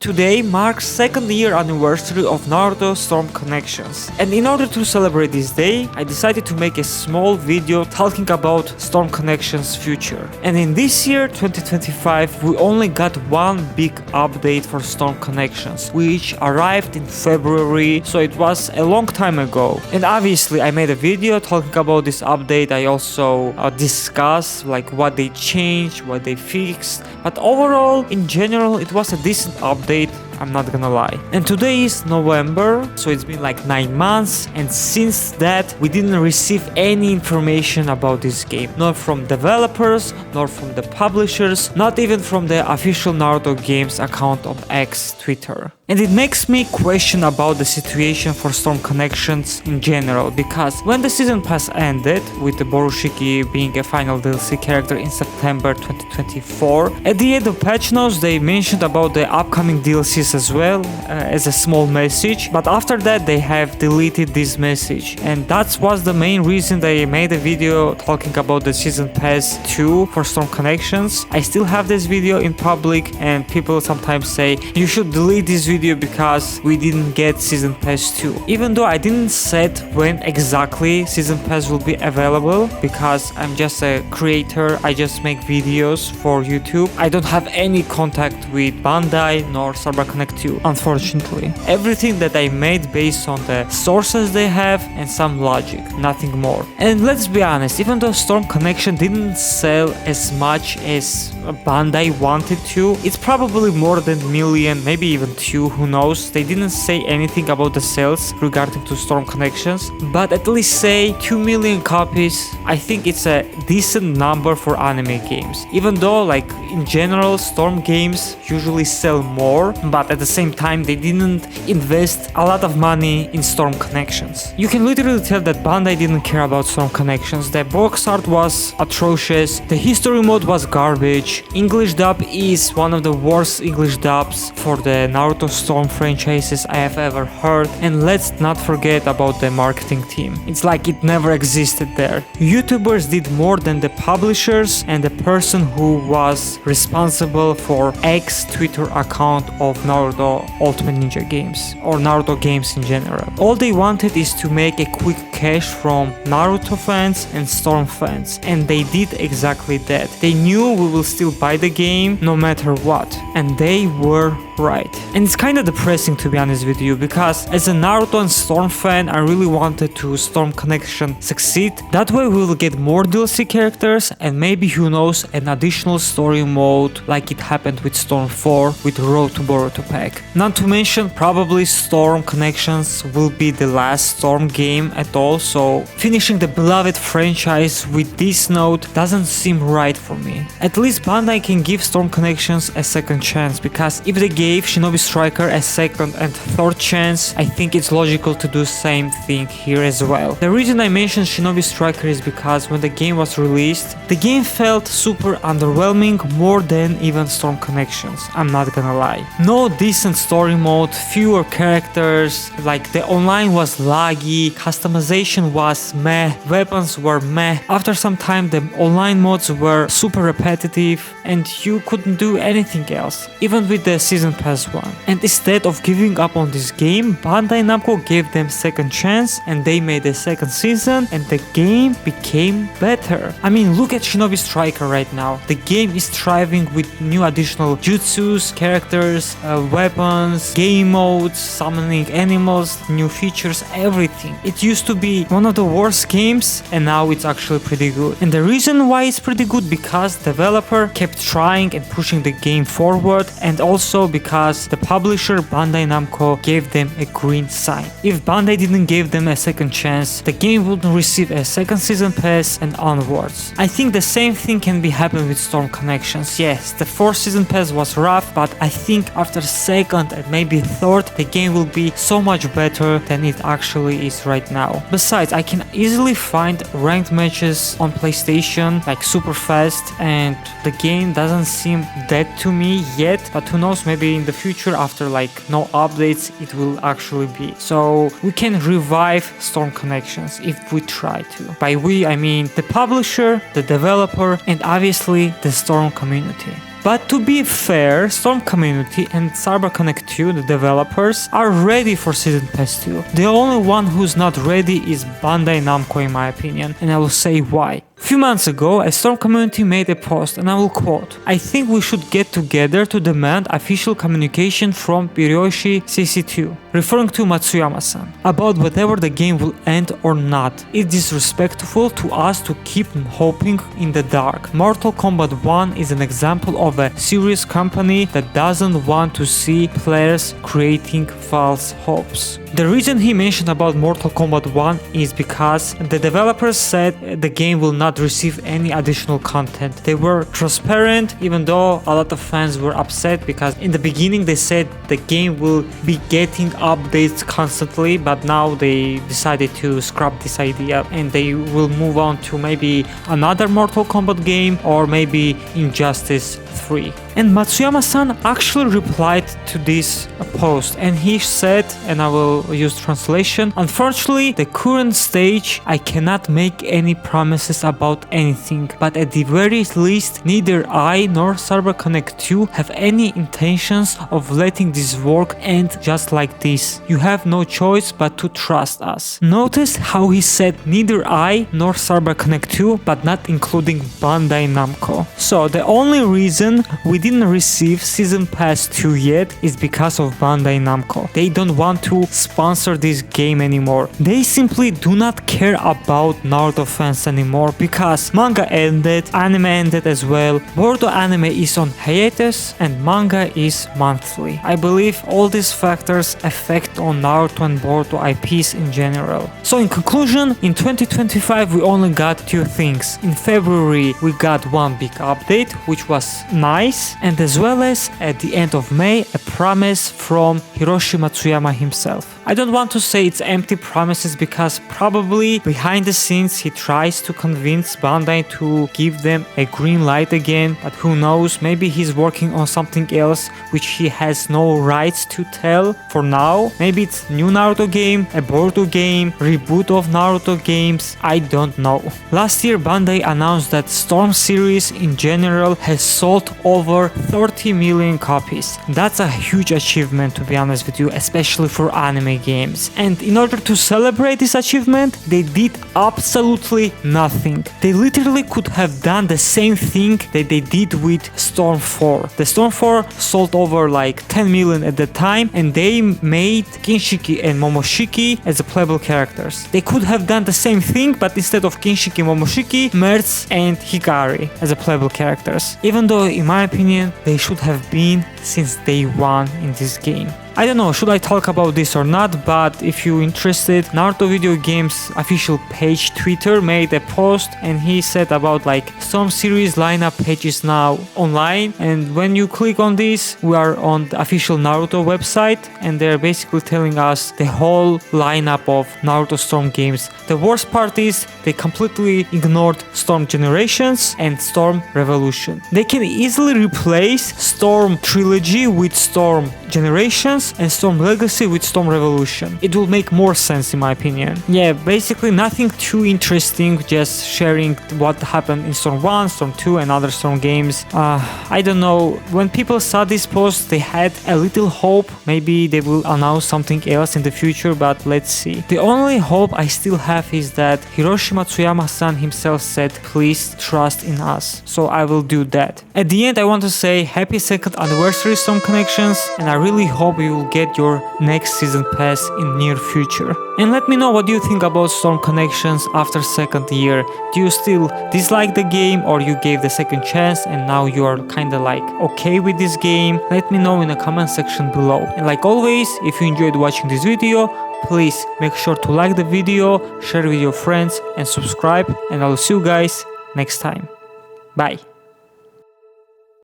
Today marks second year anniversary of Naruto Storm Connections, and in order to celebrate this day, I decided to make a small video talking about Storm Connections' future. And in this year, 2025, we only got one big update for Storm Connections, which arrived in February, so it was a long time ago. And obviously I made a video talking about this update. I also discussed what they changed, what they fixed, but overall, in general, it was a decent update. I'm not gonna lie. And today is November, so it's been like 9 months, and since that we didn't receive any information about this game. Not from developers, nor from the publishers, not even from the official Naruto Games account on X Twitter. And it makes me question about the situation for Storm Connections in general, because when the season pass ended, with the Borushiki being a final DLC character in September 2024, at the end of patch notes they mentioned about the upcoming DLCs as well, as a small message, but after that they have deleted this message, and that was the main reason they made a video talking about the season pass 2 for Storm Connections. I still have this video in public, and people sometimes say you should delete this video because we didn't get season pass 2, even though I didn't set when exactly season pass will be available, because I'm just a creator. I just make videos for YouTube. I don't have any contact with Bandai nor Cyber Connect 2, unfortunately. Everything that I made based on the sources they have and some logic, nothing more. And let's be honest, even though Storm Connection didn't sell as much as Bandai wanted to, it's probably more than million, maybe even 2, who knows. They didn't say anything about the sales regarding to Storm Connections, but at least say 2 million copies. I think it's a decent number for anime games, even though in general Storm games usually sell more, but at the same time they didn't invest a lot of money in Storm Connections. You can literally tell that Bandai didn't care about Storm Connections. The box art was atrocious, the history mode was garbage, English dub is one of the worst English dubs for the Naruto Storm franchises I have ever heard, and let's not forget about the marketing team. It's like it never existed there. YouTubers did more than the publishers and the person who was responsible for X Twitter account of Naruto Ultimate Ninja games, or Naruto games in general. All they wanted is to make a quick cash from Naruto fans and Storm fans, and they did exactly that. They knew we will still buy the game no matter what, and they were right. And it's kinda depressing, to be honest with you, because as a Naruto and Storm fan, I really wanted to Storm Connection succeed. That way we will get more DLC characters, and maybe, who knows, an additional story mode like it happened with Storm 4 with Road to Boruto pack. Not to mention, probably Storm Connections will be the last Storm game at all, so finishing the beloved franchise with this note doesn't seem right for me. At least Bandai can give Storm Connections a second chance, because if they gave Shinobi Striker a second and third chance, I think it's logical to do same thing here as well. The reason I mentioned Shinobi Striker is because when the game was released, the game felt super underwhelming, more than even Storm Connections, I'm not gonna lie. No decent story mode, fewer characters, the online was laggy, customization was meh, weapons were meh. After some time the online modes were super repetitive and you couldn't do anything else, even with the season pass 1. And instead of giving up on this game, Bandai Namco gave them second chance, and they made a second season, and the game became better. I mean, look at Shinobi Striker right now. The game is thriving with new additional jutsus, characters, weapons, game modes, summoning animals, new features, everything. It used to be one of the worst games, and now it's actually pretty good. And the reason why it's pretty good, because developer kept trying and pushing the game forward, and also because the publisher Bandai Namco gave them a green sign. If Bandai didn't give them a second chance, the game wouldn't receive a second season pass and onwards. I think the same thing can be happening with Storm Connections. Yes, the 4th season pass was rough, but I think after second and maybe third, the game will be so much better than it actually is right now. Besides, I can easily find ranked matches on PlayStation super fast, and the game doesn't seem dead to me yet, but who knows, maybe in the future, after no updates, it will actually be. So we can revive Storm Connections if we try to. By we, I mean the publisher, the developer, and obviously the Storm community. But to be fair, Storm community and CyberConnect 2, the developers, are ready for Season Pass 2. The only one who's not ready is Bandai Namco in my opinion, and I will say why. Few months ago, a Storm community made a post, and I will quote, "I think we should get together to demand official communication from Hiroshi CC2, referring to Matsuyama-san, about whether the game will end or not. It's disrespectful to us to keep hoping in the dark. Mortal Kombat 1 is an example of a serious company that doesn't want to see players creating false hopes." The reason he mentioned about Mortal Kombat 1 is because the developers said the game will not receive any additional content. They were transparent, even though a lot of fans were upset because in the beginning they said the game will be getting updates constantly, but now they decided to scrap this idea and they will move on to maybe another Mortal Kombat game or maybe Injustice 3. And Matsuyama-san actually replied to this post and he said, and I will use translation, "Unfortunately, the current stage, I cannot make any promises about anything, but at the very least, neither I nor CyberConnect 2 have any intentions of letting this work end just like this. You have no choice but to trust us." Notice how he said neither I nor CyberConnect 2, but not including Bandai Namco. So the only reason we didn't receive Season Pass 2 yet is because of Bandai Namco. They don't want to sponsor this game anymore. They simply do not care about Naruto fans anymore because manga ended, anime ended as well, Boruto anime is on hiatus, and manga is monthly. I believe all these factors affect on Naruto and Boruto IPs in general. So in conclusion, in 2025 we only got two things. In February we got one big update, which was nice, and as well as at the end of May a promise from Hiroshi Matsuyama himself. I don't want to say it's empty promises because probably behind the scenes he tries to convince Bandai to give them a green light again, but who knows, maybe he's working on something else which he has no rights to tell for now. Maybe it's new Naruto game, a Boruto game, reboot of Naruto games, I don't know. Last year Bandai announced that Storm series in general has sold over 30 million copies. That's a huge achievement, to be honest with you, especially for anime games. And in order to celebrate this achievement, they did absolutely nothing. They literally could have done the same thing that they did with Storm 4. The Storm 4 sold over like 10 million at the time, and they made Kinshiki and Momoshiki as playable characters. They could have done the same thing, but instead of Kinshiki and Momoshiki, Mertz and Hikari as playable characters. Even though in my opinion they should have been since day one in this game. I don't know, should I talk about this or not, but if you're interested, Naruto Video Games official page Twitter made a post and he said about like Storm series lineup page is now online, and when you click on this we are on the official Naruto website and they're basically telling us the whole lineup of Naruto Storm games. The worst part is they completely ignored Storm Generations and Storm Revolution. They can easily replace Storm Trilogy with Storm Generations and Storm Legacy with Storm Revolution. It will make more sense in my opinion. Yeah, basically nothing too interesting, just sharing what happened in Storm 1, Storm 2 and other Storm games. I don't know, when people saw this post they had a little hope, maybe they will announce something else in the future, but let's see. The only hope I still have is that Hiroshi Matsuyama-san himself said please trust in us, so I will do that. At the end I want to say happy 2nd anniversary Storm Connections, and I really hope you will get your next season pass in near future. And let me know what you think about Storm Connections after 2nd year. Do you still dislike the game, or you gave the second chance and now you are kinda like okay with this game? Let me know in the comment section below. And like always, if you enjoyed watching this video, please make sure to like the video, share with your friends and subscribe, and I'll see you guys next time. Bye.